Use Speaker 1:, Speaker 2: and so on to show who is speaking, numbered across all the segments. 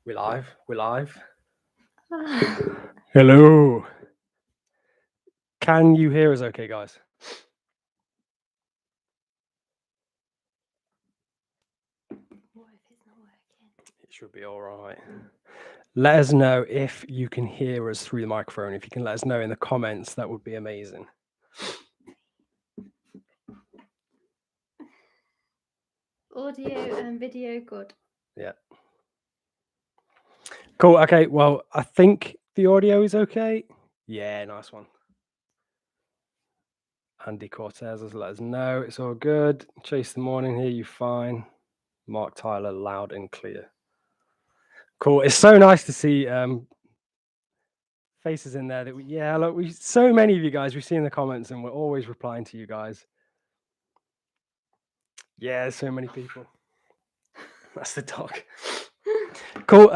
Speaker 1: We're live. We're live. Hello. Can you hear us okay, guys?
Speaker 2: What if it's not working?
Speaker 1: It should be all right. Let us know if you can hear us through the microphone. If you can let us know in the comments, that would be amazing.
Speaker 2: Audio and video good.
Speaker 1: Yeah. Cool. Okay. Well, I think the audio is okay. Yeah, nice one. Andy Cortez has let us know it's all good. Chase the morning here, you fine. Mark Tyler, loud and clear. Cool. It's so nice to see faces in there that look, so many of you guys we've seen in the comments and we're always replying to you guys. Yeah, so many people. That's the dog. Cool.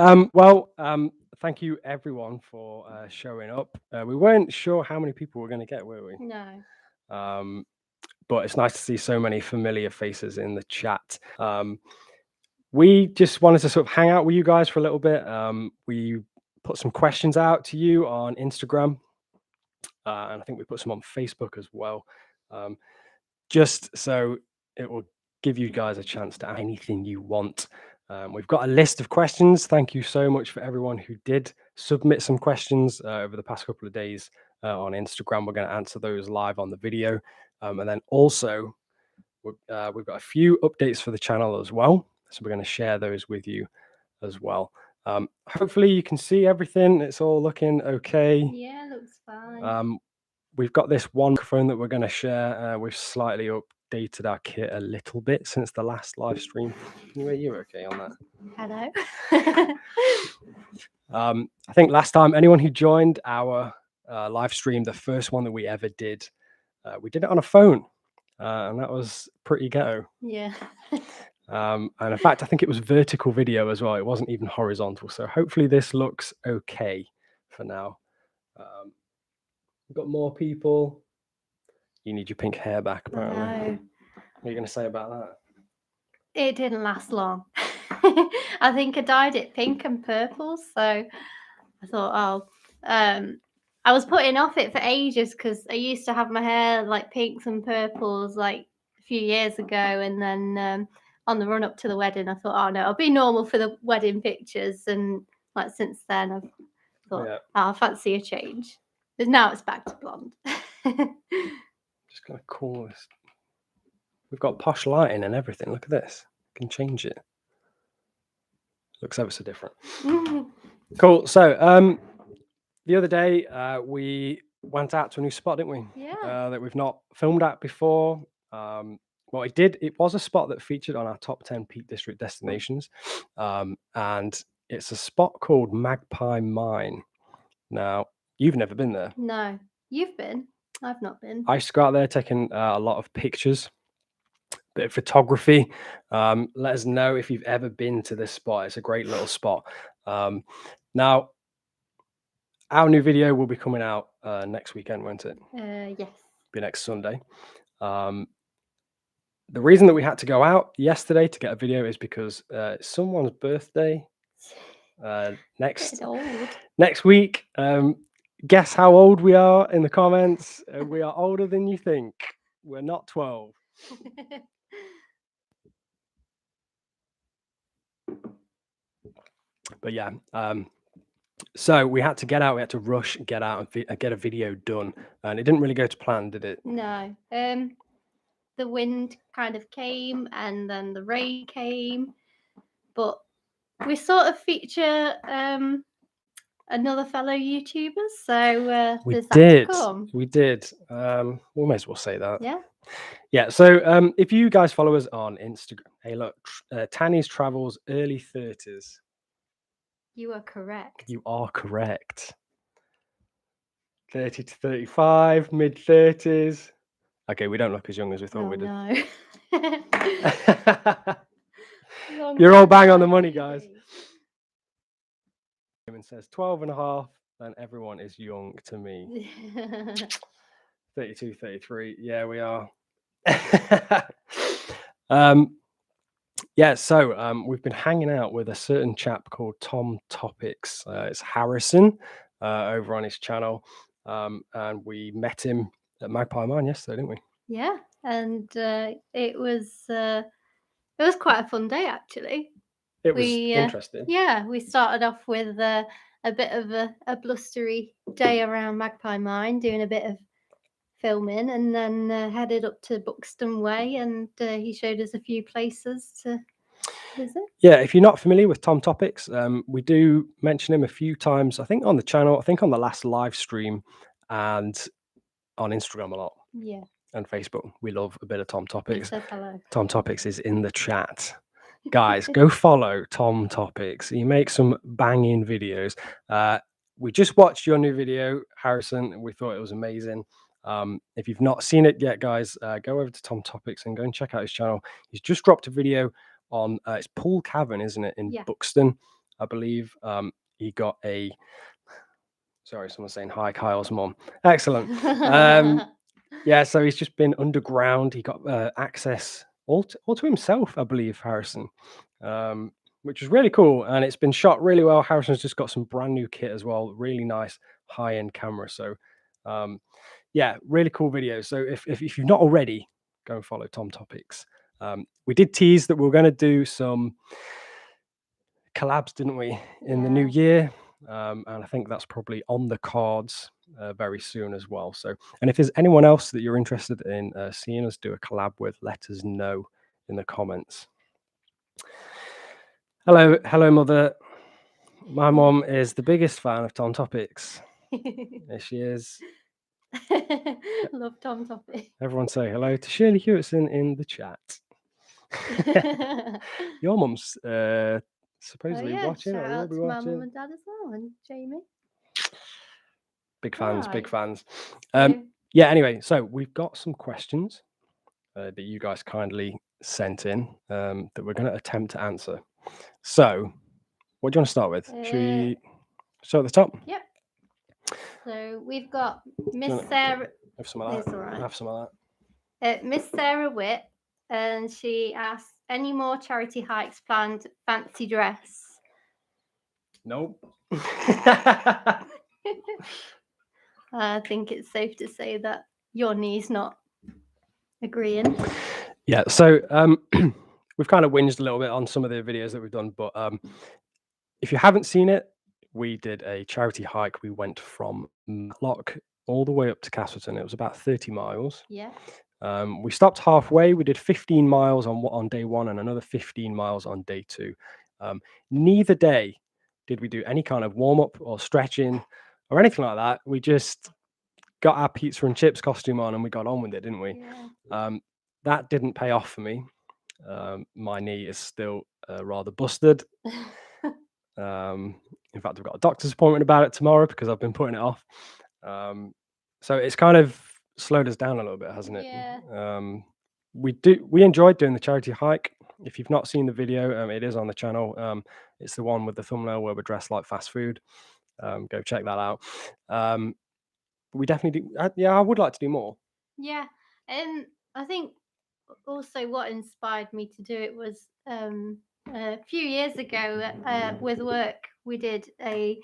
Speaker 1: Thank you everyone for showing up. We weren't sure how many people we're going to get, were we?
Speaker 2: No.
Speaker 1: But it's nice to see so many familiar faces in the chat. We just wanted to sort of hang out with you guys for a little bit. We put some questions out to you on Instagram. And I think we put some on Facebook as well. Just so it will give you guys a chance to ask anything you want. We've got a list of questions. Thank you so much for everyone who did submit some questions over the past couple of days on Instagram. We're going to answer those live on the video. And then also, we've got a few updates for the channel as well. So we're going to share those with you as well. Hopefully you can see everything. It's all looking okay.
Speaker 2: Yeah, looks fine.
Speaker 1: We've got this one microphone that we're going to share. We've slightly updated our kit a little bit since the last live stream. Anyway, you're okay on that.
Speaker 2: Hello.
Speaker 1: I think last time, anyone who joined our live stream, the first one that we ever did, we did it on a phone. And that was pretty ghetto.
Speaker 2: Yeah.
Speaker 1: And in fact, I think it was vertical video as well. It wasn't even horizontal. So hopefully this looks okay for now. We've got more people. You need your pink hair back, apparently.
Speaker 2: No.
Speaker 1: What are you going to say about that?
Speaker 2: It didn't last long. I think I dyed it pink and purple. So I thought, I was putting off it for ages because I used to have my hair like pinks and purples like a few years ago. And then on the run up to the wedding, I thought, oh no, I'll be normal for the wedding pictures. And like since then, I've thought, I fancy a change. But now it's back to blonde.
Speaker 1: Just gonna call this. We've got posh lighting and everything. Look at this. You can change it. Looks ever so different. Cool. So the other day we went out to a new spot, didn't we?
Speaker 2: Yeah.
Speaker 1: That we've not filmed at before. Well, it was a spot that featured on our top 10 Peak District destinations. And it's a spot called Magpie Mine. Now, you've never been there.
Speaker 2: No. You've been? I've not been.
Speaker 1: I used to go out there taking a lot of pictures, bit of photography. Let us know if you've ever been to this spot. It's a great little spot. Now, our new video will be coming out next weekend, won't it?
Speaker 2: Yes.
Speaker 1: Be next Sunday. The reason that we had to go out yesterday to get a video is because it's someone's birthday next week. Guess how old we are in the comments. We are older than you think. We're not 12. But yeah, so we had to get out. We had to rush, get out and get a video done. And it didn't really go to plan, did it?
Speaker 2: No. The wind kind of came and then the rain came. But we sort of feature another fellow YouTuber. So
Speaker 1: we
Speaker 2: there's
Speaker 1: did.
Speaker 2: That to come.
Speaker 1: We did. We may as well say that.
Speaker 2: Yeah.
Speaker 1: Yeah. So if you guys follow us on Instagram, hey, look, Tanny's Travels early 30s.
Speaker 2: You are correct.
Speaker 1: You are correct. 30 to 35, mid 30s. Okay, we don't look as young as we thought we did.
Speaker 2: No.
Speaker 1: You're all bang on the money, guys. It says 12 and a half, then everyone is young to me. 32, 33. Yeah, we are. Yeah, so we've been hanging out with a certain chap called Tom Topics. It's Harrison over on his channel, and we met him at Magpie Mine yesterday, didn't we?
Speaker 2: Yeah, and it was quite a fun day actually.
Speaker 1: It was interesting.
Speaker 2: Yeah, we started off with a bit of a blustery day around Magpie Mine, doing a bit of filming, and then headed up to Buxton Way, and he showed us a few places to visit.
Speaker 1: Yeah, if you're not familiar with Tom Topics, we do mention him a few times, I think on the channel, I think on the last live stream, and on Instagram a lot.
Speaker 2: Yeah.
Speaker 1: And Facebook. We love a bit of Tom
Speaker 2: He
Speaker 1: Topics.
Speaker 2: said hello.
Speaker 1: Tom Topics is in the chat. Guys, go follow Tom Topics. He makes some banging videos. We just watched your new video, Harrison, and we thought it was amazing. If you've not seen it yet, guys, go over to Tom Topics and go and check out his channel. He's just dropped a video on it's Pool Cavern, isn't it, in Buxton, I believe. He got a sorry, someone's saying hi, Kyle's mom. Excellent. Yeah, so he's just been underground. He got access all to himself, I believe, Harrison, which was really cool. And it's been shot really well. Harrison's just got some brand new kit as well. Really nice high-end camera. So, yeah, really cool video. So if you've not already, go and follow Tom Topics. We did tease that we were going to do some collabs, didn't we, in the new year? And I think that's probably on the cards very soon as well. So, and if there's anyone else that you're interested in seeing us do a collab with, let us know in the comments. Hello, mother. My mom is the biggest fan of Tom Topics. There she is.
Speaker 2: Love Tom Topics.
Speaker 1: Everyone say hello to Shirley Hewitson in the chat. Your mum's supposedly watching.
Speaker 2: Shout
Speaker 1: Or
Speaker 2: out
Speaker 1: will be
Speaker 2: to
Speaker 1: watching.
Speaker 2: my mum and dad as well, and Jamie.
Speaker 1: Big fans, big fans.
Speaker 2: So,
Speaker 1: yeah, anyway, so we've got some questions that you guys kindly sent in that we're going to attempt to answer. So, what do you want to start with? Should we start at the top?
Speaker 2: Yep. So we've got Miss Sarah.
Speaker 1: Have some of that.
Speaker 2: It's all right.
Speaker 1: Have some of
Speaker 2: that. Miss Sarah Witt, and she asked, any more charity hikes planned? Fancy dress?
Speaker 1: Nope.
Speaker 2: I think it's safe to say that your knee's not agreeing.
Speaker 1: Yeah, so we've kind of whinged a little bit on some of the videos that we've done, but if you haven't seen it, we did a charity hike. We went from Matlock all the way up to Castleton. It was about 30 miles.
Speaker 2: Yeah.
Speaker 1: We stopped halfway. We did 15 miles on day one and another 15 miles on day two. Neither day did we do any kind of warm-up or stretching or anything like that. We just got our pizza and chips costume on and we got on with it, didn't we?
Speaker 2: Yeah.
Speaker 1: That didn't pay off for me. My knee is still rather busted. In fact, I've got a doctor's appointment about it tomorrow because I've been putting it off. So it's kind of slowed us down a little bit, hasn't it?
Speaker 2: Yeah.
Speaker 1: We enjoyed doing the charity hike. If you've not seen the video, it is on the channel. It's the one with the thumbnail where we're dressed like fast food. Go check that out. We definitely do. I would like to do more.
Speaker 2: Yeah. I think also what inspired me to do it was a few years ago with work, we did a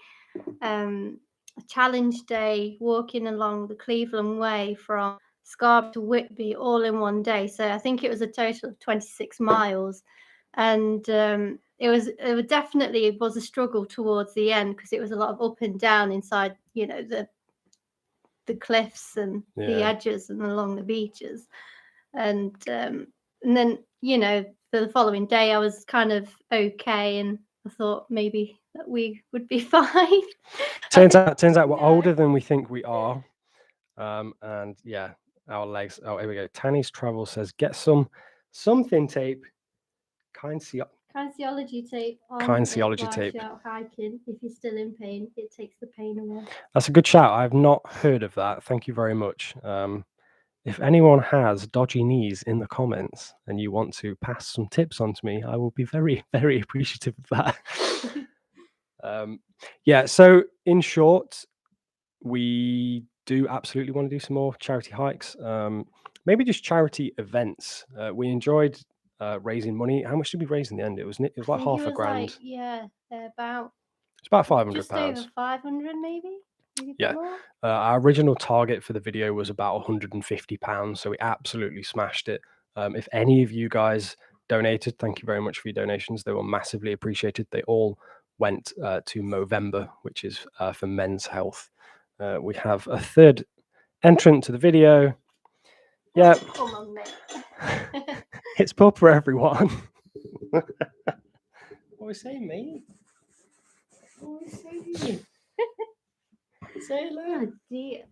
Speaker 2: challenge day walking along the Cleveland Way from Scarborough to Whitby all in one day. So I think it was a total of 26 miles. And it definitely was a struggle towards the end because it was a lot of up and down inside, the cliffs and the edges and along the beaches. And then, the following day I was kind of okay, and I thought maybe that we would be fine.
Speaker 1: Turns out we're older than we think we are. And yeah, our legs. Oh, here we go. Tanny's Travel says, get some thin tape.
Speaker 2: Kinesiology tape.
Speaker 1: Kinesiology tape.
Speaker 2: Out hiking. If you're still in pain, it takes the pain away.
Speaker 1: That's a good shout. I've not heard of that. Thank you very much. If anyone has dodgy knees in the comments and you want to pass some tips on to me, I will be very, very appreciative of that. Yeah, so in short, we do absolutely want to do some more charity hikes. Maybe just charity events. We enjoyed raising money. How much did we raise in the end? It was like
Speaker 2: I think
Speaker 1: half
Speaker 2: it
Speaker 1: a
Speaker 2: was
Speaker 1: grand.
Speaker 2: like, yeah, about
Speaker 1: It's about £500.
Speaker 2: just over 500, maybe a bit
Speaker 1: Yeah.
Speaker 2: more.
Speaker 1: Our original target for the video was about £150, so we absolutely smashed it. If any of you guys donated, thank you very much for your donations. They were massively appreciated. They all went to Movember, which is for men's health. We have a third entrant to the video. Yeah.
Speaker 2: Come on, mate.
Speaker 1: It's pub for everyone. What are we saying, mate? What are we saying? Say hello.
Speaker 2: Oh, dear.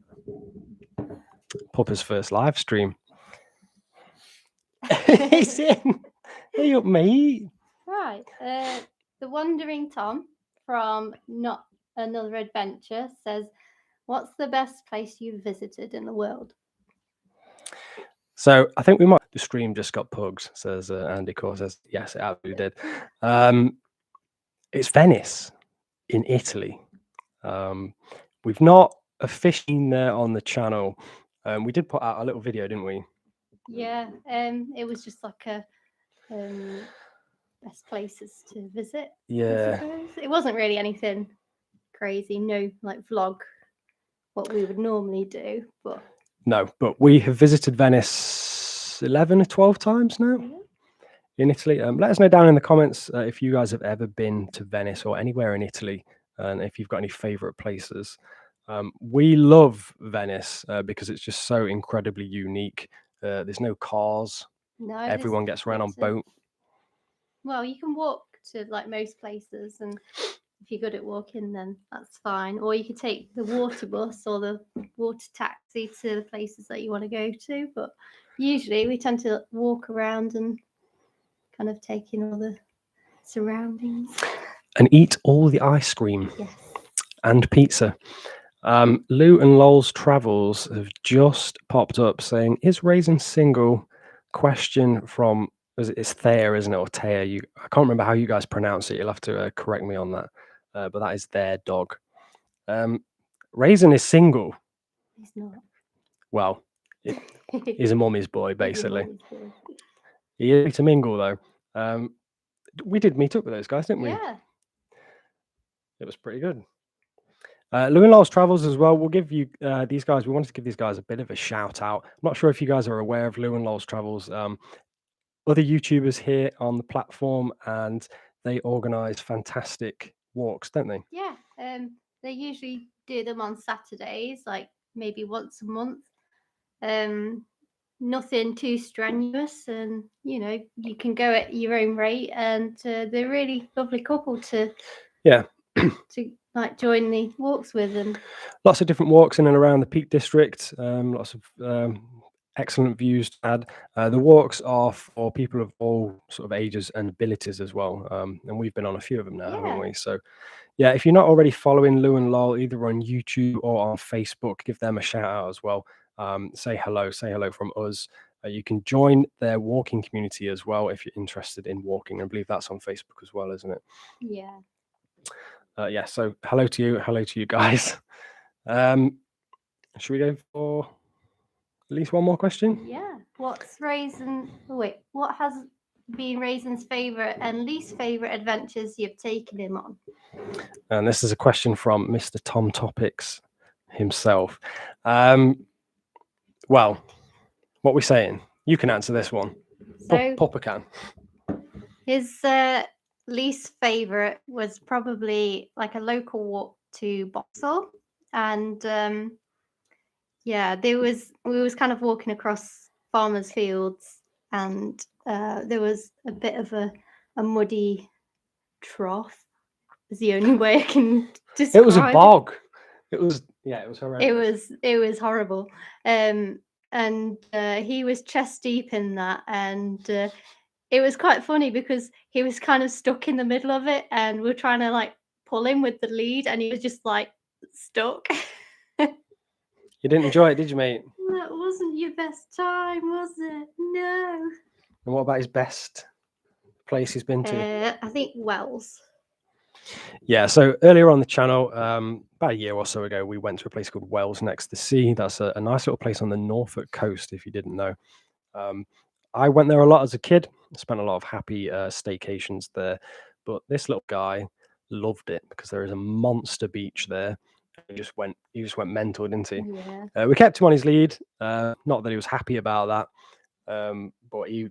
Speaker 1: Pupper's first live stream. He's in. Hey up, mate.
Speaker 2: Right. The Wandering Tom from Not Another Adventure says, "What's the best place you've visited in the world?"
Speaker 1: So I think we might. The stream just got pugged, says Andy Core. Says yes, it absolutely did. It's Venice in Italy. We've not officially been there on the channel. We did put out a little video, didn't we?
Speaker 2: Yeah. It was just like a best places to visit. I
Speaker 1: Yeah.
Speaker 2: suppose. It wasn't really anything crazy. No, like vlog, what we would normally do, but
Speaker 1: No, but we have visited Venice 11 or 12 times now in Italy. Let us know down in the comments if you guys have ever been to Venice or anywhere in Italy, and if you've got any favorite places. We love Venice because it's just so incredibly unique. There's no cars.
Speaker 2: no,
Speaker 1: Everyone gets around on boat.
Speaker 2: Well, you can walk to like most places, and if you're good at walking, then that's fine. Or you could take the water bus or the water taxi to the places that you want to go to. But usually we tend to walk around and kind of take in all the surroundings.
Speaker 1: And eat all the ice cream.
Speaker 2: Yes.
Speaker 1: And pizza. Lou and Lol's Travels have just popped up saying, "Is Raisin single?" Question from, it's Thea, isn't it? Or Taya. I can't remember how you guys pronounce it. You'll have to correct me on that. But that is their dog. Raisin is single.
Speaker 2: He's not.
Speaker 1: Well, he's a mommy's boy, basically.
Speaker 2: He's a mommy's boy.
Speaker 1: He is to mingle, though. We did meet up with those guys, didn't we?
Speaker 2: Yeah.
Speaker 1: It was pretty good. Lou and Lol's Travels as well. We'll give you these guys. We wanted to give these guys a bit of a shout out. I'm not sure if you guys are aware of Lou and Lol's Travels. Other YouTubers here on the platform, and they organise fantastic walks, don't they?
Speaker 2: Yeah. They usually do them on Saturdays, like maybe once a month. Nothing too strenuous, and you can go at your own rate, and they're really lovely couple to to like join the walks with, and
Speaker 1: lots of different walks in and around the Peak District. Lots of excellent views to add. The walks are for people of all sort of ages and abilities as well, and we've been on a few of them now, haven't we? So yeah, if you're not already following Lou and Lol either on YouTube or on Facebook, give them a shout out as well. Say hello from us. You can join their walking community as well if you're interested in walking. I believe that's on Facebook as well, isn't it?
Speaker 2: Yeah.
Speaker 1: Yeah, so hello to you guys. Should we go for at least one more question?
Speaker 2: Yeah. What has been Raisin's favourite and least favourite adventures you've taken him on?
Speaker 1: And this is a question from Mr. Tom Topics himself. Well, what we're saying, you can answer this one.
Speaker 2: So
Speaker 1: Papa can.
Speaker 2: His least favourite was probably like a local walk to Boxall, and we was kind of walking across farmers' fields, and there was a bit of a muddy trough. Is the only way I can describe
Speaker 1: it. Was a bog. It was horrendous.
Speaker 2: It was horrible. And he was chest deep in that, and it was quite funny because he was kind of stuck in the middle of it, and we're trying to like pull him with the lead, and he was just like stuck.
Speaker 1: You didn't enjoy it, did you, mate?
Speaker 2: That wasn't your best time, was it? No.
Speaker 1: And what about his best place he's been to?
Speaker 2: I think Wells.
Speaker 1: Yeah, so earlier on the channel, about a year or so ago, we went to a place called Wells next to the sea. That's a nice little place on the Norfolk coast, if you didn't know. I went there a lot as a kid. Spent a lot of happy staycations there. But this little guy loved it because there is a monster beach there. He just went mental, didn't he?
Speaker 2: Yeah.
Speaker 1: We kept him on his lead. Not that he was happy about that, but he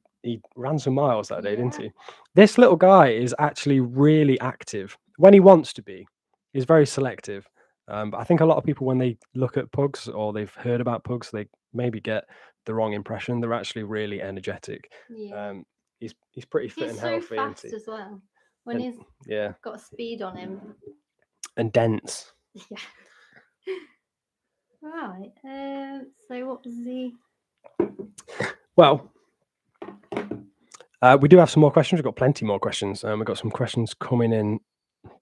Speaker 1: ran some miles that day, didn't
Speaker 2: Yeah.
Speaker 1: he? This little guy is actually really active when he wants to be. He's very selective. But I think a lot of people, when they look at pugs or they've heard about pugs, they maybe get the wrong impression. They're actually really energetic.
Speaker 2: Yeah.
Speaker 1: He's pretty fit
Speaker 2: He's
Speaker 1: and
Speaker 2: so
Speaker 1: healthy, isn't
Speaker 2: fast
Speaker 1: he?
Speaker 2: as well. When
Speaker 1: And
Speaker 2: he's
Speaker 1: yeah,
Speaker 2: got speed on him.
Speaker 1: and dense.
Speaker 2: Yeah. Right. So what was the?
Speaker 1: Well, we do have some more questions. We've got plenty more questions. We've got some questions coming in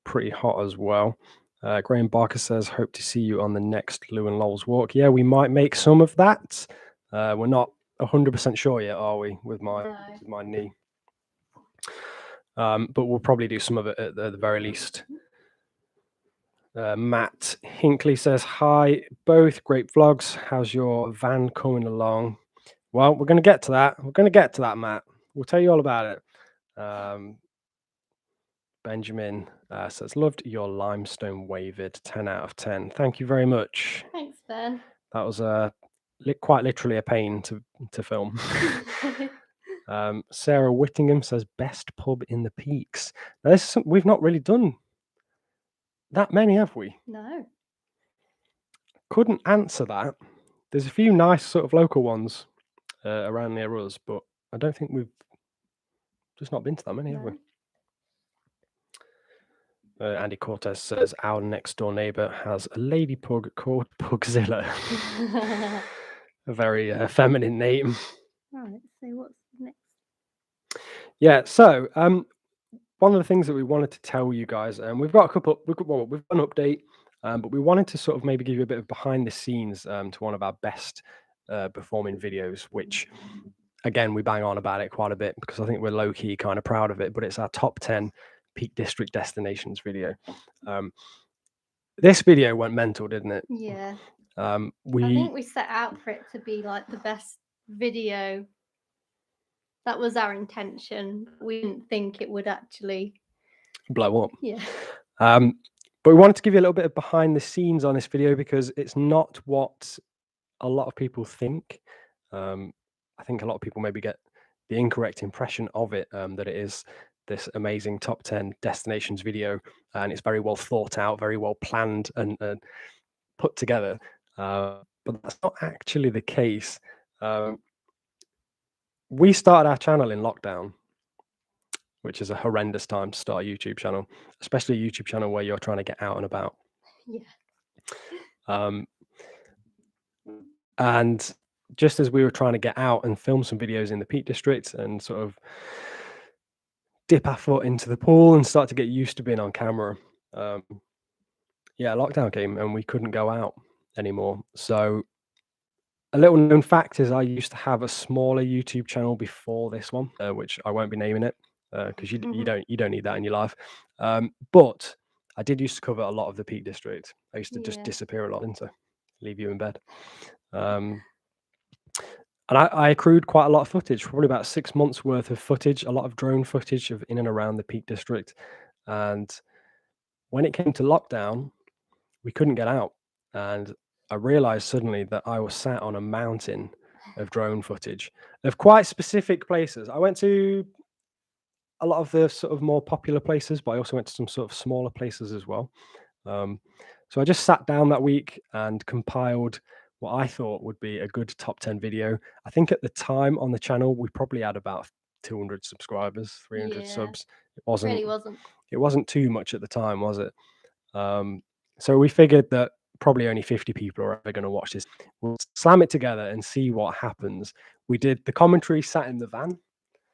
Speaker 1: pretty hot as well. Graham Barker says, hope to see you on the next Lou and Lowell's walk. Yeah, we might make some of that. We're not 100% sure yet, are we, with my knee? But we'll probably do some of it at the very least. Matt Hinkley says, hi, both great vlogs. How's your van coming along? Well, we're going to get to that. We're going to get to that, Matt. We'll tell you all about it. Benjamin says, loved your limestone wavered, 10 out of 10. Thank you very much.
Speaker 2: Thanks, Ben.
Speaker 1: That was quite literally a pain to film. Sarah Whittingham says, best pub in the Peaks. Now, this is we've not really done that many, have we?
Speaker 2: No.
Speaker 1: Couldn't answer that. There's a few nice sort of local ones around near us, but I don't think we've just not been to that many, have we? Andy Cortez says, our next door neighbor has a lady pug called Pugzilla. A very feminine name.
Speaker 2: Right, so what's next?
Speaker 1: Yeah, so one of the things that we wanted to tell you guys, and we've got we've got an update, but we wanted to sort of maybe give you a bit of behind the scenes to one of our best performing videos, which again, we bang on about it quite a bit because I think we're low key kind of proud of it, but it's our top 10 Peak District destinations video. This video went mental, didn't it?
Speaker 2: Yeah.
Speaker 1: I
Speaker 2: think we set out for it to be like the best video. That was our intention. We didn't think it would actually
Speaker 1: blow up.
Speaker 2: Yeah.
Speaker 1: But we wanted to give you a little bit of behind the scenes on this video because it's not what a lot of people think. I think a lot of people maybe get the incorrect impression of it, that it is this amazing top 10 destinations video, and it's very well thought out, very well planned and put together. But that's not actually the case. We started our channel in lockdown, which is a horrendous time to start a YouTube channel, especially a YouTube channel where you're trying to get out and about.
Speaker 2: Yeah.
Speaker 1: And just as we were trying to get out and film some videos in the Peak District and sort of dip our foot into the pool and start to get used to being on camera, lockdown came and we couldn't go out anymore. So a little known fact is I used to have a smaller YouTube channel before this one, which I won't be naming it because you don't need that in your life. But I did used to cover a lot of the Peak District. I used to just disappear a lot, didn't I? Leave you in bed. And I accrued quite a lot of footage, probably about 6 months worth of footage, a lot of drone footage of in and around the Peak District. And when it came to lockdown, we couldn't get out. And I realized suddenly that I was sat on a mountain of drone footage of quite specific places. I went to a lot of the sort of more popular places, but I also went to some sort of smaller places as well. So I just sat down that week and compiled what I thought would be a good top 10 video. I think at the time on the channel, we probably had about 200 subscribers, 300 subs. It wasn't too much at the time, was it? So we figured that probably only 50 people are ever going to watch this. We'll slam it together and see what happens. We did the commentary sat in the van.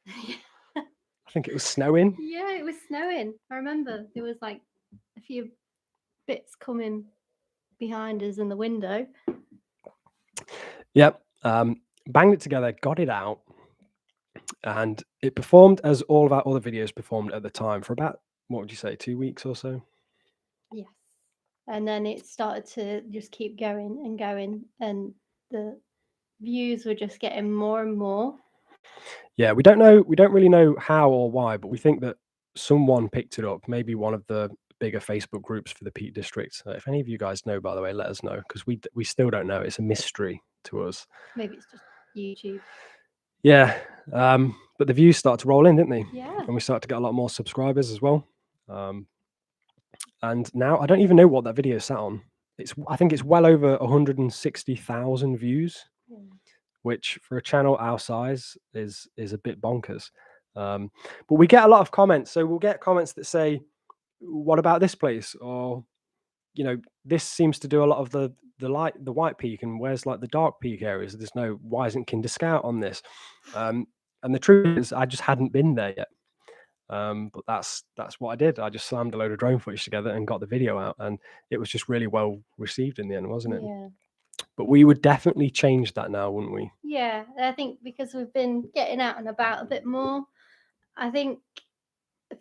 Speaker 1: I think it was snowing.
Speaker 2: Yeah, it was snowing. I remember there was like a few bits coming behind us in the window.
Speaker 1: Yep. Banged it together, got it out, and it performed as all of our other videos performed at the time for about, what would you say, 2 weeks or so?
Speaker 2: Yes. And then it started to just keep going and going, and the views were just getting more and more.
Speaker 1: Yeah, we don't really know how or why, but we think that someone picked it up, maybe one of the bigger Facebook groups for the Peak District. If any of you guys know, by the way, let us know, because we still don't know. It's a mystery to us.
Speaker 2: Maybe it's just YouTube.
Speaker 1: Yeah, but the views start to roll in, didn't they?
Speaker 2: Yeah.
Speaker 1: And we start to get a lot more subscribers as well. And now I don't even know what that video sat on. I think it's well over 160,000 views, which for a channel our size is a bit bonkers. But we get a lot of comments. So we'll get comments that say, "What about this place?" Or, "This seems to do a lot of the white peak, and where's like the dark peak areas? Why isn't Kinder Scout on this?" And the truth is, I just hadn't been there yet. But that's what I did. I just slammed a load of drone footage together and got the video out, and it was just really well received in the end, wasn't it?
Speaker 2: Yeah.
Speaker 1: But we would definitely change that now, wouldn't we?
Speaker 2: Yeah, I think because we've been getting out and about a bit more, I think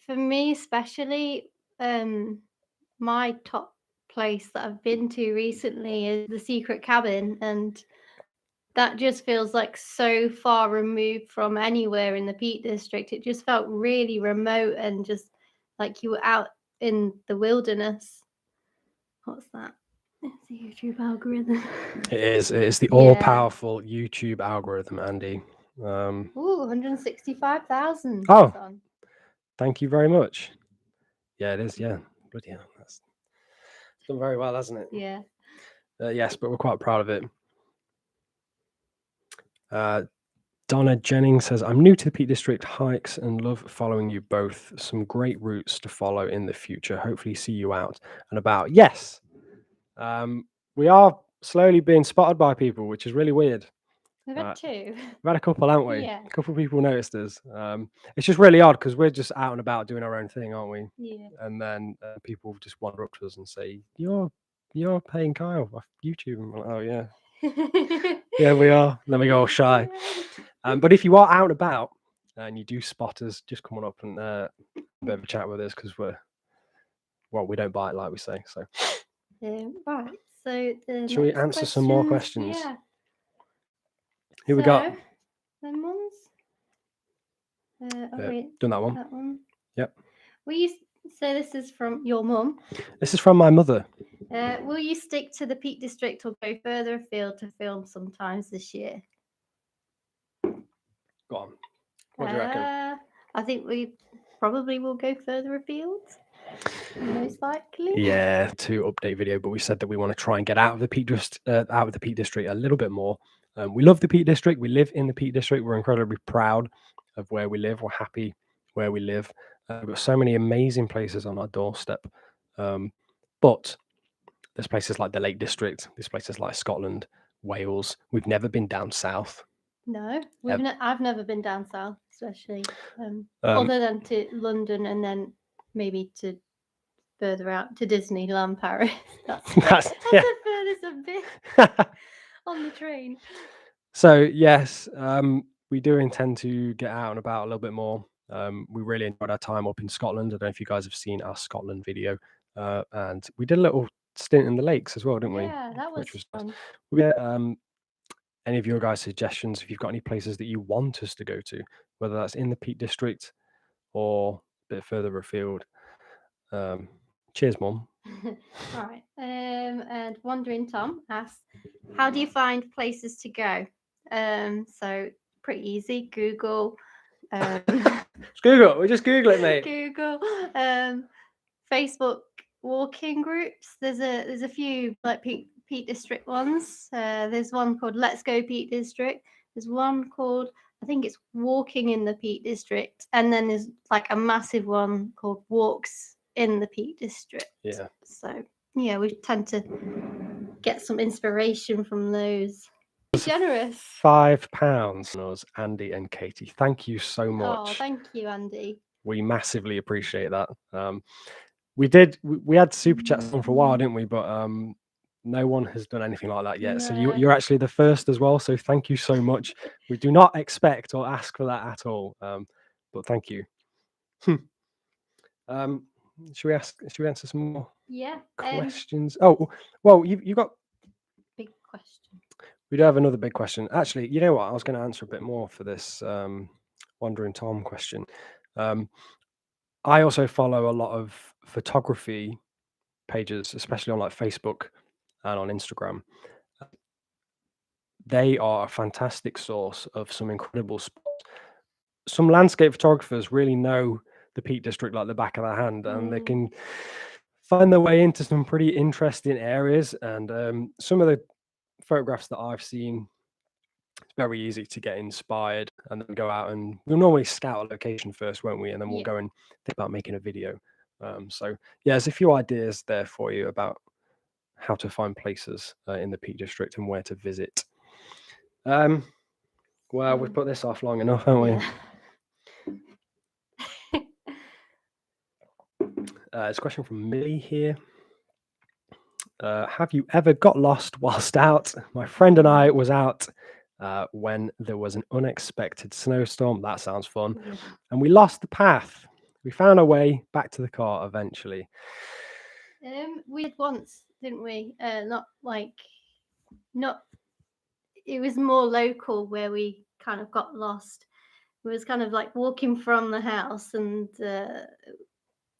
Speaker 2: for me especially, my top place that I've been to recently is the Secret Cabin, and that just feels like so far removed from anywhere in the Peak District. It just felt really remote and just like you were out in the wilderness. What's that? It's the YouTube algorithm.
Speaker 1: It is the
Speaker 2: Yeah.
Speaker 1: all-powerful YouTube algorithm, Andy.
Speaker 2: Ooh, 165,000.
Speaker 1: Oh.
Speaker 2: it's on.
Speaker 1: Thank you very much. Yeah, it is. Yeah, bloody hell, that's done very well, hasn't it?
Speaker 2: Yeah.
Speaker 1: Yes, but we're quite proud of it. Donna Jennings says, "I'm new to the Peak District hikes and love following you both. Some great routes to follow in the future. Hopefully see you out and about." Yes. We are slowly being spotted by people, which is really weird.
Speaker 2: We've had two.
Speaker 1: We've had a couple, haven't we?
Speaker 2: Yeah.
Speaker 1: A couple of people noticed us. It's just really odd because we're just out and about doing our own thing, aren't we?
Speaker 2: Yeah.
Speaker 1: And then people just wander up to us and say, You're paying Kyle off YouTube." And we're like, "Oh yeah, yeah, we are." And then we go all shy. But if you are out and about and you do spot us, just come on up and a bit of a chat with us, because we don't bite, like we say. So
Speaker 2: right. So
Speaker 1: shall we answer some more questions?
Speaker 2: Yeah.
Speaker 1: Here we got.
Speaker 2: Them ones.
Speaker 1: Done that one.
Speaker 2: That one.
Speaker 1: Yep.
Speaker 2: So this is from your mum.
Speaker 1: This is from my mother.
Speaker 2: Will you stick to the Peak District or go further afield to film sometimes this year?
Speaker 1: Go on. What do you reckon?
Speaker 2: I think we probably will go further afield, most likely.
Speaker 1: Yeah, to update video, but we said that we want to try and get out of the Peak District a little bit more. We love the Peak District. We live in the Peak District. We're incredibly proud of where we live. We're happy where we live. We've got so many amazing places on our doorstep. But there's places like the Lake District. There's places like Scotland, Wales. We've never been down south.
Speaker 2: No, I've never been down south, especially other than to London and then maybe to further out to Disneyland Paris. That's the furthest I've been on the train.
Speaker 1: So yes, we do intend to get out and about a little bit more. We really enjoyed our time up in Scotland. I don't know if you guys have seen our Scotland video, and we did a little stint in the lakes as well, didn't we?
Speaker 2: Yeah, that was fun.
Speaker 1: Nice. Any of your guys' suggestions, if you've got any places that you want us to go to, whether that's in the Peak District or a bit further afield. Cheers, Mum.
Speaker 2: Right. And Wandering Tom asks, how do you find places to go? So pretty easy. Google.
Speaker 1: Google. We just Google it, mate.
Speaker 2: Google. Facebook walking groups. There's a few like Peak District ones. There's one called Let's Go Peak District. There's one called, I think it's Walking in the Peak District, and then there's like a massive one called Walks in the Peak District.
Speaker 1: Yeah.
Speaker 2: So yeah, we tend to get some inspiration from those. Generous.
Speaker 1: £5, Andy and Katie. Thank you so much.
Speaker 2: Oh, thank you, Andy.
Speaker 1: We massively appreciate that. We had super chats on for a while, didn't we? But no one has done anything like that yet. No. So you're actually the first as well. So thank you so much. We do not expect or ask for that at all. But thank you. Should we answer some more?
Speaker 2: Yeah.
Speaker 1: Questions. Oh, well, you've got
Speaker 2: big question.
Speaker 1: We do have another big question. Actually, you know what? I was going to answer a bit more for this Wandering Tom question. I also follow a lot of photography pages, especially on like Facebook and on Instagram. They are a fantastic source of some incredible spots. Some landscape photographers really know the Peak District like the back of their hand, and they can find their way into some pretty interesting areas. And some of the photographs that I've seen, it's very easy to get inspired and then go out, and we'll normally scout a location first, won't we? And then we'll go and think about making a video. So yeah, there's a few ideas there for you about how to find places in the Peak District and where to visit. Well, we've put this off long enough, haven't we? There's a question from Millie here. Have you ever got lost whilst out? My friend and I was out when there was an unexpected snowstorm. That sounds fun. And we lost the path. We found our way back to the car eventually.
Speaker 2: We did once, didn't we? It was more local where we kind of got lost. It was kind of like walking from the house, and do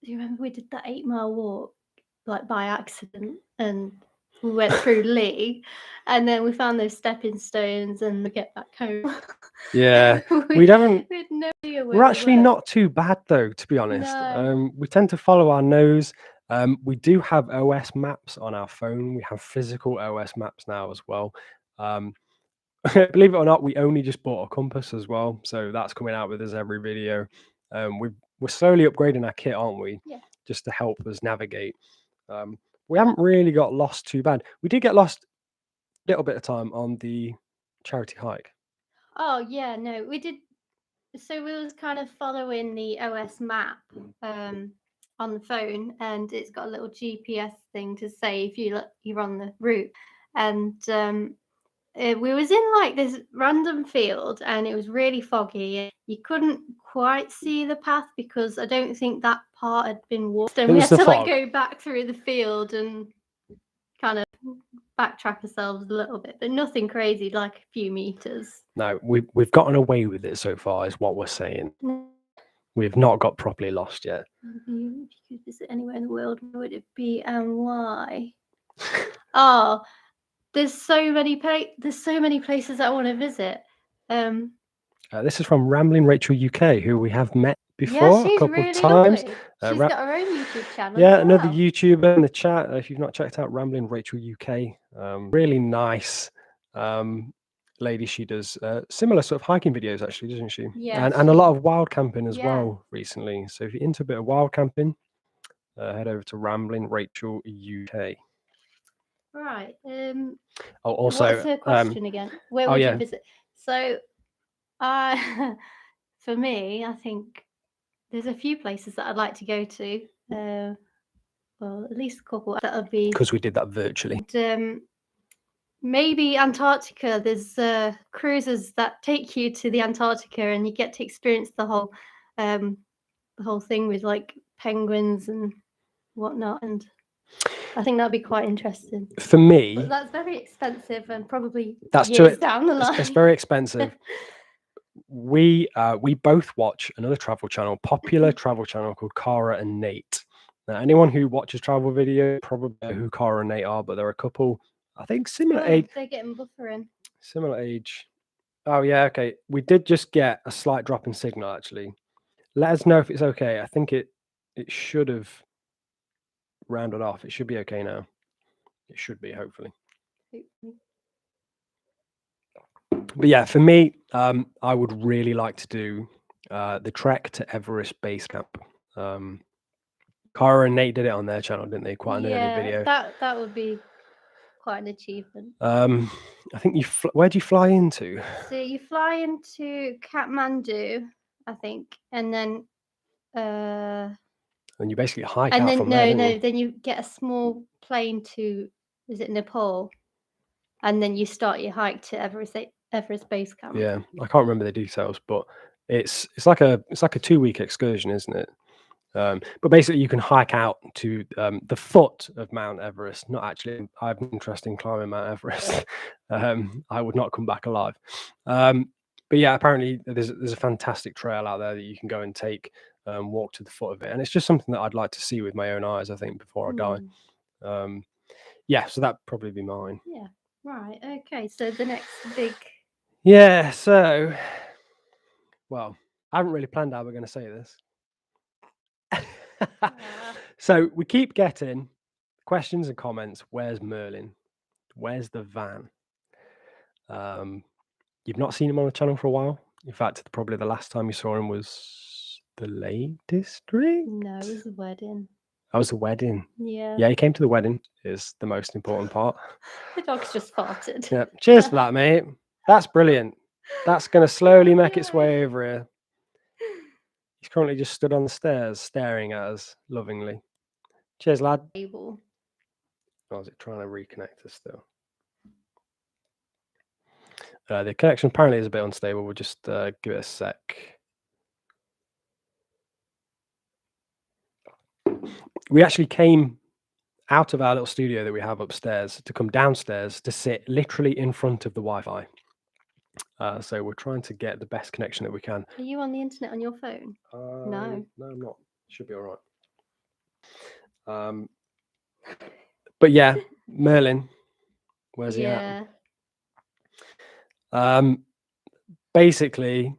Speaker 2: you remember we did that 8-mile walk like by accident, and we went through Lee, and then we found those stepping stones and we get back home.
Speaker 1: Yeah,
Speaker 2: we had no idea where
Speaker 1: we're actually not too bad though, to be honest.
Speaker 2: No.
Speaker 1: We tend to follow our nose. We do have OS maps on our phone. We have physical OS maps now as well. Believe it or not, we only just bought a compass as well, so that's coming out with us every video. We're slowly upgrading our kit, aren't we?
Speaker 2: Yeah.
Speaker 1: Just to help us navigate. We haven't really got lost too bad. We did get lost a little bit of time on the charity hike.
Speaker 2: Oh yeah, no, we did. So we was kind of following the OS map on the phone, and it's got a little GPS thing to say if you're on the route, and we was in like this random field, and it was really foggy. You couldn't quite see the path because I don't think that part had been walked, and we had to like go back through the field and kind of backtrack ourselves a little bit, but nothing crazy, like a few meters.
Speaker 1: No, we've gotten away with it so far, is what we're saying. We've not got properly lost yet.
Speaker 2: If you could visit anywhere in the world, where would it be and why? Oh, there's so many places I want to visit.
Speaker 1: This is from Rambling Rachel UK, who we have met before a couple of times.
Speaker 2: She's got her own YouTube channel.
Speaker 1: Yeah, another YouTuber in the chat. If you've not checked out Rambling Rachel UK, really nice lady. She does similar sort of hiking videos, actually, doesn't she?
Speaker 2: Yeah.
Speaker 1: And a lot of wild camping as well recently. So if you're into a bit of wild camping, head over to Rambling Rachel UK.
Speaker 2: Right.
Speaker 1: Also,
Speaker 2: what's her question again? Where would you visit? So, for me, I think there's a few places that I'd like to go to. Well, at least a couple. That would be
Speaker 1: because we did that virtually.
Speaker 2: Maybe Antarctica. There's cruises that take you to the Antarctica, and you get to experience the whole thing with like penguins and whatnot. And I think that'd be quite interesting.
Speaker 1: For me,
Speaker 2: but that's very expensive, and probably
Speaker 1: that's
Speaker 2: years down the line.
Speaker 1: It's very expensive. We both watch another travel channel, popular travel channel called Cara and Nate. Now, anyone who watches travel video probably know who Cara and Nate are, but there are a couple, I think, similar age.
Speaker 2: They're getting buffering.
Speaker 1: Similar age. Oh yeah, okay. We did just get a slight drop in signal, actually. Let us know if it's okay. I think it should have rounded off. It should be okay now. It should be, hopefully. But yeah, for me, I would really like to do the trek to Everest Base Camp. Cara and Nate did it on their channel, didn't they? Quite an early video.
Speaker 2: That would be quite an achievement.
Speaker 1: I think where do you fly into?
Speaker 2: So you fly into Kathmandu, I think, and then
Speaker 1: and you basically hike out from there.
Speaker 2: No, then you get a small plane to, is it Nepal? And then you start your hike to Everest Base Camp.
Speaker 1: Yeah, I can't remember the details, but it's like a 2-week excursion, isn't it? But basically, you can hike out to the foot of Mount Everest. Not actually. I have an interest in climbing Mount Everest. I would not come back alive. But yeah, apparently there's a fantastic trail out there that you can go and take, walk to the foot of it, and it's just something that I'd like to see with my own eyes. I think before I die. Yeah, so that'd probably be mine.
Speaker 2: Yeah. Right. Okay. So the next big.
Speaker 1: Yeah. So, well, I haven't really planned how we're going to say this. So we keep getting questions and comments. Where's Merlin? Where's the van? You've not seen him on the channel for a while. In fact, probably the last time you saw him was the Lake District.
Speaker 2: No, it was the wedding.
Speaker 1: That was the wedding.
Speaker 2: Yeah.
Speaker 1: Yeah, he came to the wedding. Is the most important part.
Speaker 2: The dog's just farted.
Speaker 1: Yeah. Cheers for that, mate. That's brilliant. That's going to slowly make its way over here. He's currently just stood on the stairs, staring at us lovingly. Cheers, lad.
Speaker 2: Table.
Speaker 1: Or is it trying to reconnect us still? The connection apparently is a bit unstable. We'll just give it a sec. We actually came out of our little studio that we have upstairs to come downstairs to sit literally in front of the Wi-Fi. So we're trying to get the best connection that we can.
Speaker 2: Are you on the internet on your phone? No.
Speaker 1: No, I'm not. Should be all right. But yeah, Merlin, where's he at? Basically,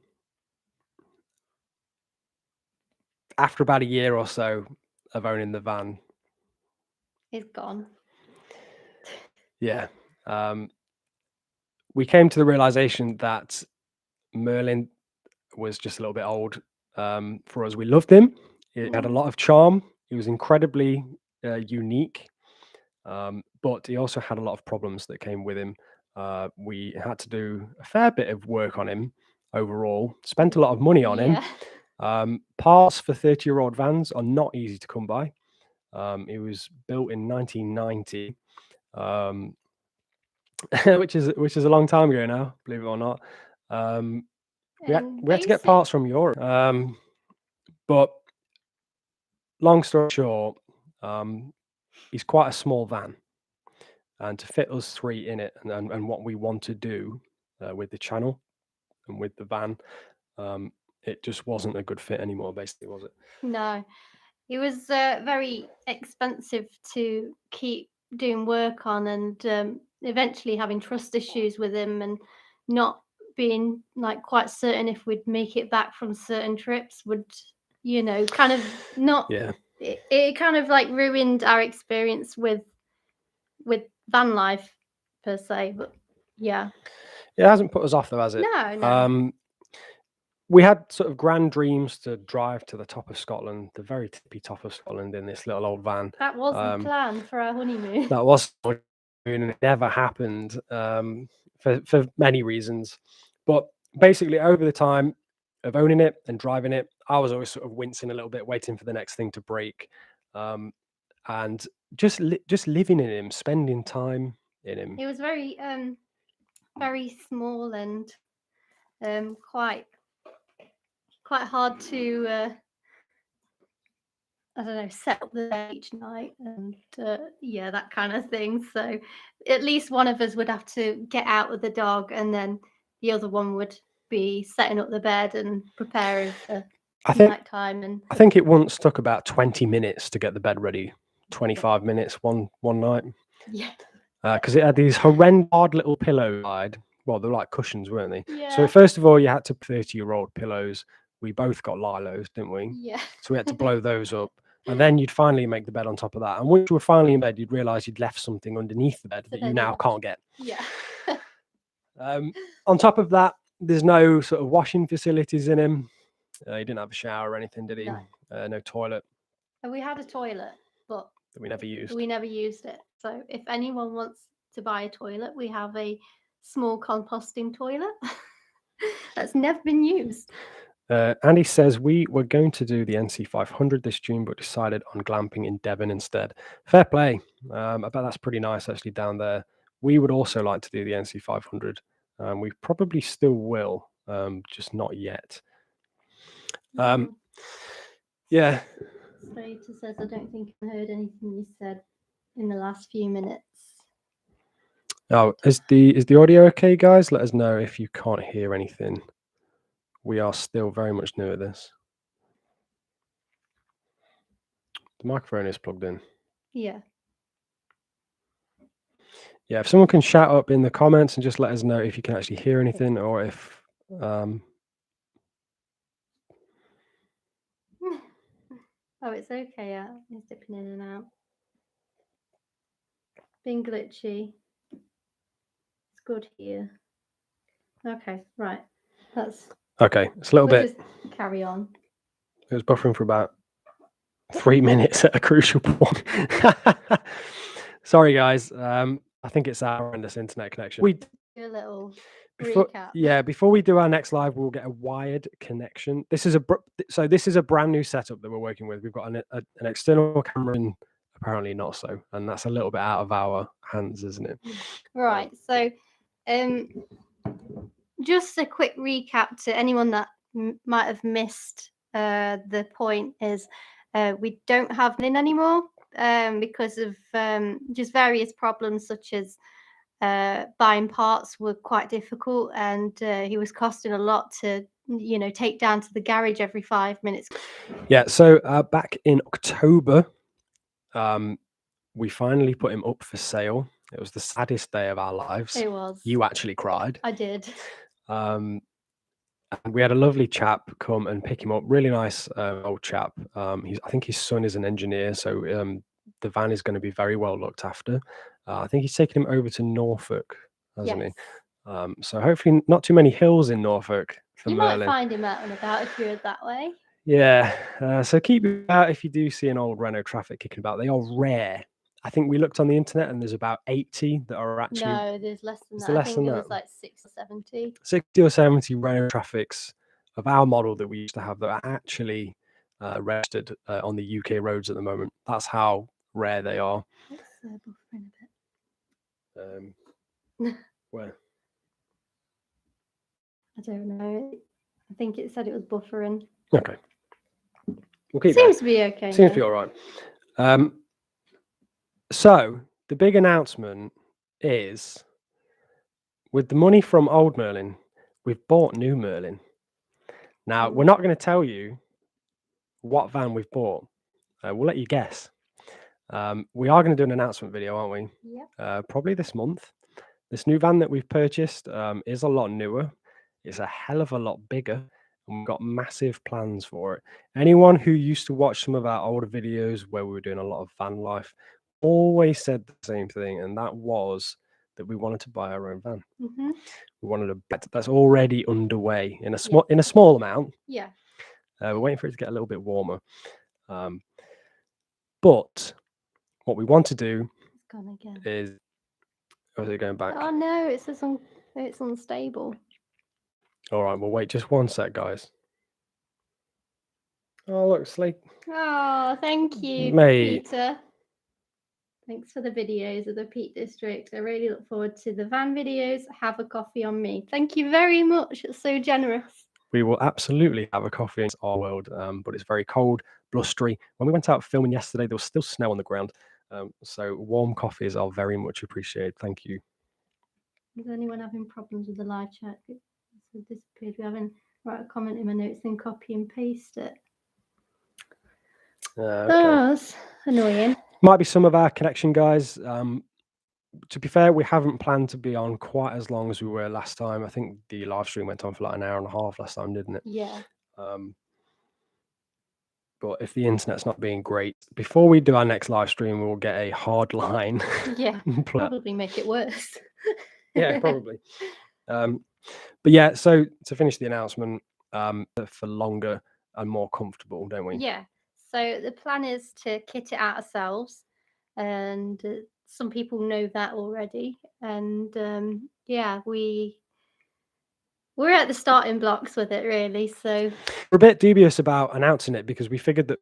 Speaker 1: after about a year or so of owning the van,
Speaker 2: it's gone.
Speaker 1: Yeah. We came to the realization that Merlin was just a little bit old for us. We loved him. He had a lot of charm. He was incredibly unique, but he also had a lot of problems that came with him. We had to do a fair bit of work on him overall, spent a lot of money on him. Parts for 30-year-old vans are not easy to come by. It was built in 1990. which is a long time ago now, believe it or not. We had to get parts from Europe. But long story short, he's quite a small van, and to fit us three in it, and what we want to do with the channel and with the van, it just wasn't a good fit anymore, basically, was it?
Speaker 2: No, it was very expensive to keep doing work on, and eventually having trust issues with him and not being like quite certain if we'd make it back from certain trips would, kind of not.
Speaker 1: Yeah.
Speaker 2: It kind of like ruined our experience with van life per se, but yeah.
Speaker 1: It hasn't put us off though, has it?
Speaker 2: No.
Speaker 1: We had sort of grand dreams to drive to the top of Scotland, the very tippy top of Scotland, in this little old van.
Speaker 2: That was the plan for our honeymoon.
Speaker 1: That was, and it never happened for many reasons. But basically, over the time of owning it and driving it, I was always sort of wincing a little bit, waiting for the next thing to break, and just living in him, spending time in him.
Speaker 2: It was very, very small and quite hard to I don't know, set up the day each night and that kind of thing. So at least one of us would have to get out with the dog, and then the other one would be setting up the bed and preparing for night time. And
Speaker 1: I think it once took about 20 minutes to get the bed ready. 25 minutes one night.
Speaker 2: Yeah.
Speaker 1: Because it had these horrendous little pillows. Well, they're like cushions, weren't they?
Speaker 2: Yeah.
Speaker 1: So first of all, you had to 30-year-old pillows. We both got Lilos, didn't we?
Speaker 2: Yeah.
Speaker 1: So we had to blow those up. And then you'd finally make the bed on top of that. And once you were finally in bed, you'd realize you'd left something underneath the bed that you now can't get.
Speaker 2: Yeah.
Speaker 1: On top of that, there's no sort of washing facilities in him. He didn't have a shower or anything, did he? No toilet.
Speaker 2: And we had a toilet, but
Speaker 1: we never used.
Speaker 2: We never used it. So if anyone wants to buy a toilet, we have a small composting toilet that's never been used.
Speaker 1: Andy says we were going to do the NC 500 this June, but decided on glamping in Devon instead. Fair play. I bet that's pretty nice actually down there. We would also like to do the NC 500. We probably still will, just not yet. Yeah.
Speaker 2: Peter says, I don't think I heard anything you said in the last few minutes.
Speaker 1: Oh, is the audio okay, guys? Let us know if you can't hear anything. We are still very much new at this. The microphone is plugged in.
Speaker 2: Yeah.
Speaker 1: Yeah, if someone can shout up in the comments and just let us know if you can actually hear anything, or if
Speaker 2: Oh, it's okay. Yeah, it's dipping in and out. Being glitchy. It's good here. Okay, right. That's
Speaker 1: okay. It's a little
Speaker 2: we'll
Speaker 1: bit.
Speaker 2: Just carry on.
Speaker 1: It was buffering for about 3 minutes at a crucial point. Sorry, guys. I think it's our horrendous internet connection. We
Speaker 2: do a little
Speaker 1: recap. Yeah, before we do our next live, we'll get a wired connection. This is a brand new setup that we're working with. We've got an external camera and apparently not so, and that's a little bit out of our hands, isn't it?
Speaker 2: Right. So, just a quick recap to anyone that might have missed the point is we don't have Merlin anymore because of just various problems such as buying parts were quite difficult, and he was costing a lot to take down to the garage every 5 minutes.
Speaker 1: Yeah, so back in October we finally put him up for sale. It was the saddest day of our lives.
Speaker 2: It was.
Speaker 1: You actually cried.
Speaker 2: I did.
Speaker 1: And we had a lovely chap come and pick him up. Really nice old chap. I think his son is an engineer, so the van is going to be very well looked after. I think he's taken him over to Norfolk, hasn't he? So hopefully not too many hills in Norfolk for Merlin.
Speaker 2: You might find him out and about if you're that way.
Speaker 1: Yeah, so keep it out if you do see an old Renault Traffic kicking about. They are rare. I think we looked on the internet and there's about 80 that are actually...
Speaker 2: No, there's less than that. I think it was like 60 or 70.
Speaker 1: 60 or 70 Renault Traffics of our model that we used to have that are actually registered on the UK roads at the moment. That's how rare they are.
Speaker 2: Let's buffering a
Speaker 1: bit. Where?
Speaker 2: I don't know. I think it said it was buffering.
Speaker 1: Okay. We'll keep
Speaker 2: Seems to be okay.
Speaker 1: Seems to be all right. So the big announcement is, with the money from old Merlin, we've bought new Merlin. Now, we're not going to tell you what van we've bought. We'll let you guess. We are going to do an announcement video, aren't we?
Speaker 2: Yeah.
Speaker 1: Probably this month. This new van that we've purchased is a lot newer. It's a hell of a lot bigger, and we've got massive plans for it. Anyone who used to watch some of our older videos where we were doing a lot of van life always said the same thing, and that was that we wanted to buy our own van.
Speaker 2: Mm-hmm.
Speaker 1: We wanted to bet. That's already underway in a small amount.
Speaker 2: Yeah.
Speaker 1: We're waiting for it to get a little bit warmer. But what we want to do is... Oh, is it going back?
Speaker 2: Oh no, it's unstable.
Speaker 1: All right, we'll wait just one sec, guys. Oh, look, Slate.
Speaker 2: Oh, thank you,
Speaker 1: Mate.
Speaker 2: Peter. Thanks for the videos of the Peak District. I really look forward to the van videos. Have a coffee on me. Thank you very much. It's so generous.
Speaker 1: We will absolutely have a coffee in our world, but it's very cold, blustery. When we went out filming yesterday, there was still snow on the ground. So warm coffees are very much appreciated. Thank you.
Speaker 2: Is anyone having problems with the live chat? It's disappeared. We haven't write a comment in my notes, then copy and paste it.
Speaker 1: Okay.
Speaker 2: Oh, that's annoying.
Speaker 1: Might be some of our connection, guys. To be fair, we haven't planned to be on quite as long as we were last time. I think the live stream went on for like an hour and a half last time, didn't it?
Speaker 2: Yeah.
Speaker 1: But if the internet's not being great, before we do our next live stream, we'll get a hard line.
Speaker 2: Yeah, probably make it worse.
Speaker 1: Yeah, probably. But yeah, so to finish the announcement, for longer and more comfortable, don't we?
Speaker 2: Yeah. So the plan is to kit it out ourselves, and some people know that already. And yeah, we're at the starting blocks with it, really. So
Speaker 1: we're a bit dubious about announcing it because we figured that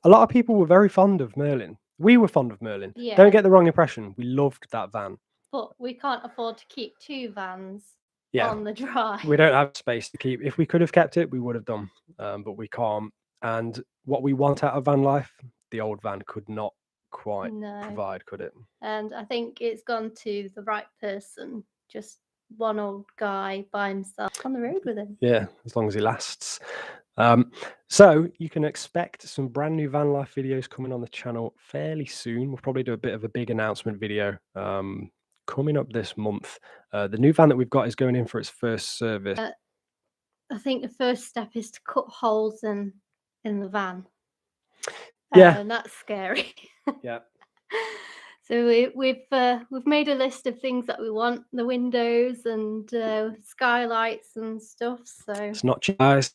Speaker 1: a lot of people were very fond of Merlin. We were fond of Merlin. Yeah. Don't get the wrong impression. We loved that van.
Speaker 2: But we can't afford to keep two vans on the drive.
Speaker 1: We don't have space to keep. If we could have kept it, we would have done, but we can't. And what we want out of van life, the old van could not quite
Speaker 2: No.
Speaker 1: provide, could it?
Speaker 2: And I think it's gone to the right person. Just one old guy by himself on the road with him.
Speaker 1: Yeah, as long as he lasts. So you can expect some brand new van life videos coming on the channel fairly soon. We'll probably do a bit of a big announcement video coming up this month. The new van that we've got is going in for its first service.
Speaker 2: I think the first step is to cut holes in the van.
Speaker 1: Yeah.
Speaker 2: And that's scary.
Speaker 1: Yeah.
Speaker 2: So we've made a list of things that we want: the windows and skylights and stuff. So
Speaker 1: It's not cheap, guys.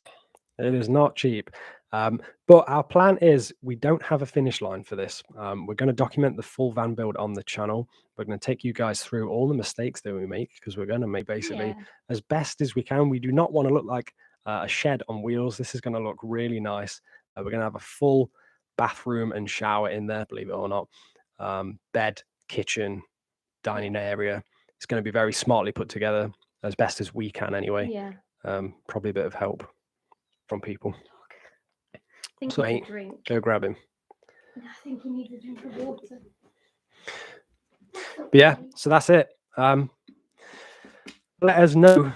Speaker 1: It is not cheap. But our plan is we don't have a finish line for this. We're going to document the full van build on the channel. We're going to take you guys through all the mistakes that we make, because we're going to make basically as best as we can. We do not want to look like a shed on wheels. This is going to look really nice. We're going to have a full bathroom and shower in there, believe it or not. Bed, kitchen, dining area. It's going to be very smartly put together as best as we can anyway.
Speaker 2: Yeah.
Speaker 1: Probably a bit of help from people.
Speaker 2: I think
Speaker 1: So,
Speaker 2: he
Speaker 1: hey,
Speaker 2: needs a drink.
Speaker 1: go grab him.
Speaker 2: I think he needs a drink of water.
Speaker 1: But yeah, so that's it. Let us know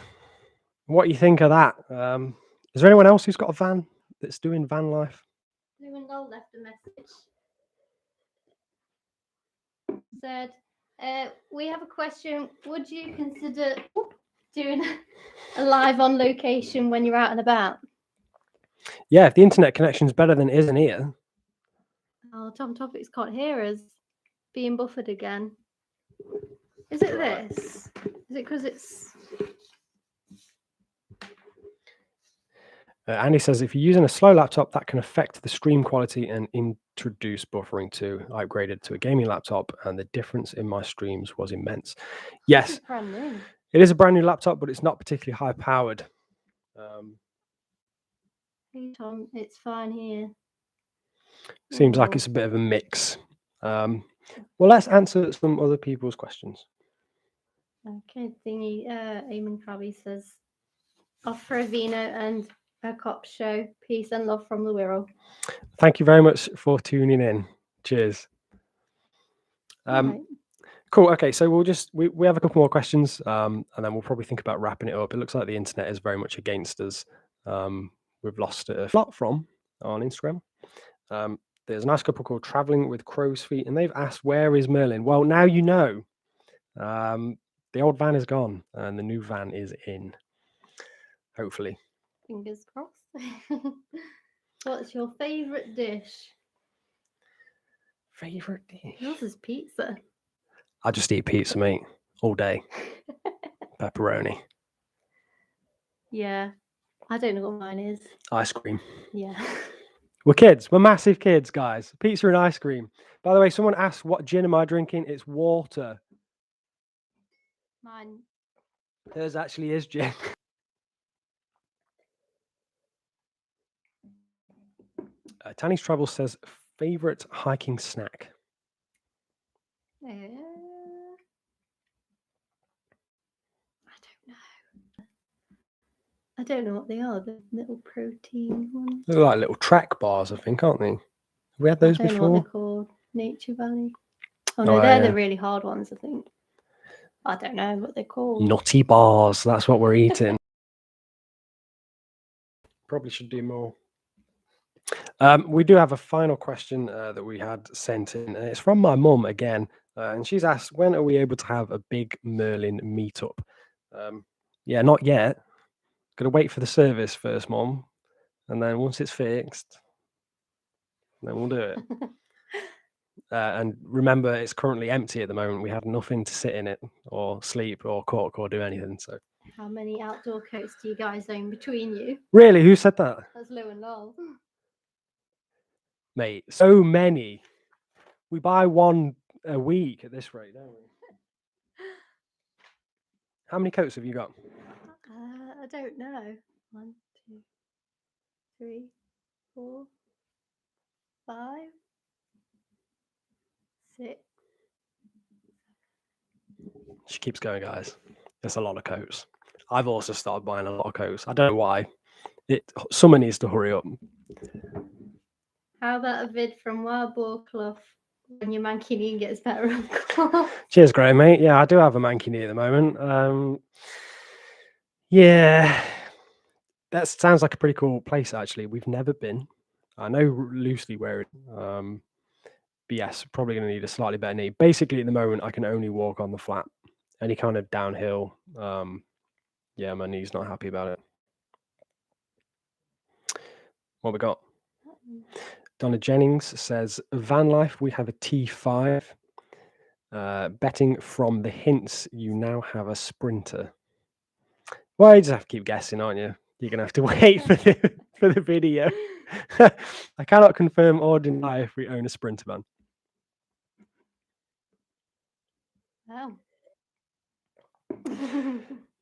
Speaker 1: what you think of that. Is there anyone else who's got a van that's doing van life?
Speaker 2: Lou left a message. Said, we have a question. Would you consider doing a live on location when you're out and about?
Speaker 1: Yeah, if the internet connection's better than it is in here.
Speaker 2: Oh, Tom Topics can't hear us. Being buffered again. Is it this? Is it because it's...
Speaker 1: Andy says, if you're using a slow laptop, that can affect the stream quality and introduce buffering too. I upgraded to a gaming laptop and the difference in my streams was immense. Yes,
Speaker 2: brand new.
Speaker 1: It is a brand new laptop, but it's not particularly high powered.
Speaker 2: Hey Tom, it's fine here.
Speaker 1: Seems like it's a bit of a mix. Well, let's answer some other people's questions.
Speaker 2: Okay, thingy. Eamon Krabby says, off for a vino and a cop show. Peace and love from the Wirral.
Speaker 1: Thank you very much for tuning in. Cheers.
Speaker 2: Right.
Speaker 1: Cool. Okay, so we have a couple more questions, and then we'll probably think about wrapping it up. It looks like the internet is very much against us. We've lost it a lot from on Instagram. There's a nice couple called Traveling with Crow's Feet, and they've asked, where is Merlin? Well, now you know. The old van is gone, and the new van is in. Hopefully.
Speaker 2: Fingers crossed. What's your favourite dish?
Speaker 1: Favorite dish?
Speaker 2: Yours is pizza.
Speaker 1: I just eat pizza, mate, all day. Pepperoni.
Speaker 2: Yeah. I don't know what mine is.
Speaker 1: Ice cream.
Speaker 2: Yeah.
Speaker 1: We're kids. We're massive kids, guys. Pizza and ice cream. By the way, someone asked, what gin am I drinking? It's water.
Speaker 2: Mine.
Speaker 1: Hers actually is gin. Tanny's Travel says, favorite hiking snack?
Speaker 2: I don't know. I don't know what they are. The little protein ones.
Speaker 1: They're like little track bars, I think, aren't they? Have we had those
Speaker 2: I don't
Speaker 1: before?
Speaker 2: know what they're called. Nature Valley. Oh no, they're the really hard ones, I think. I don't know what they're called.
Speaker 1: Nutty bars. That's what we're eating. Probably should do more. We do have a final question that we had sent in. It's from my mum again. And she's asked, when are we able to have a big Merlin meetup? Yeah, not yet. Got to wait for the service first, Mum. And then once it's fixed, then we'll do it. And remember, it's currently empty at the moment. We have nothing to sit in it or sleep or cook or do anything. So,
Speaker 2: how many outdoor coats do you guys own between you?
Speaker 1: Really? Who said that?
Speaker 2: That's Lou and Lol.
Speaker 1: Mate, so many. We buy one a week at this rate, don't we? How many coats have you got?
Speaker 2: I don't know. 1, 2, 3, 4, 5, 6.
Speaker 1: She keeps going, guys. There's a lot of coats. I've also started buying a lot of coats. I don't know why. Summer needs to hurry up.
Speaker 2: How about a vid from Wild Boar Clough when your mankini gets better, of course.
Speaker 1: Cheers, Graham, mate. Yeah, I do have a mankini at the moment. Yeah, that sounds like a pretty cool place, actually. We've never been. I know loosely where it but yes, probably going to need a slightly better knee. Basically, at the moment, I can only walk on the flat. Any kind of downhill, yeah, my knee's not happy about it. What we got? Donna Jennings says, van life, we have a T5. Betting from the hints, you now have a sprinter. Well, you just have to keep guessing, aren't you? You're going to have to wait for the video. I cannot confirm or deny if we own a sprinter van.
Speaker 2: Oh.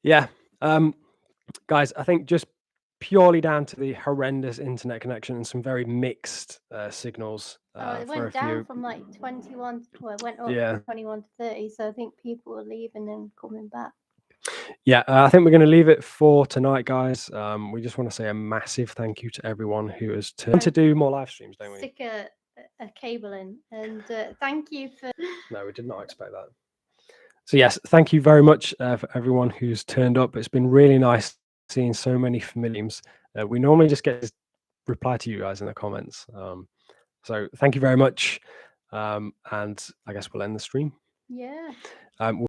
Speaker 1: Yeah. Guys, I think just purely down to the horrendous internet connection and some very mixed signals.
Speaker 2: It went down from like 21, well, it went up from 21 to 30. So I think people are leaving and coming back.
Speaker 1: Yeah, I think we're going to leave it for tonight, guys. We just want to say a massive thank you to everyone who has turned to do more live streams, don't we?
Speaker 2: Stick a cable in, and thank you for.
Speaker 1: No, we did not expect that. So yes, thank you very much for everyone who's turned up. It's been really nice seeing so many familiar names. We normally just get to reply to you guys in the comments. So thank you very much. And I guess we'll end the stream.
Speaker 2: Yeah.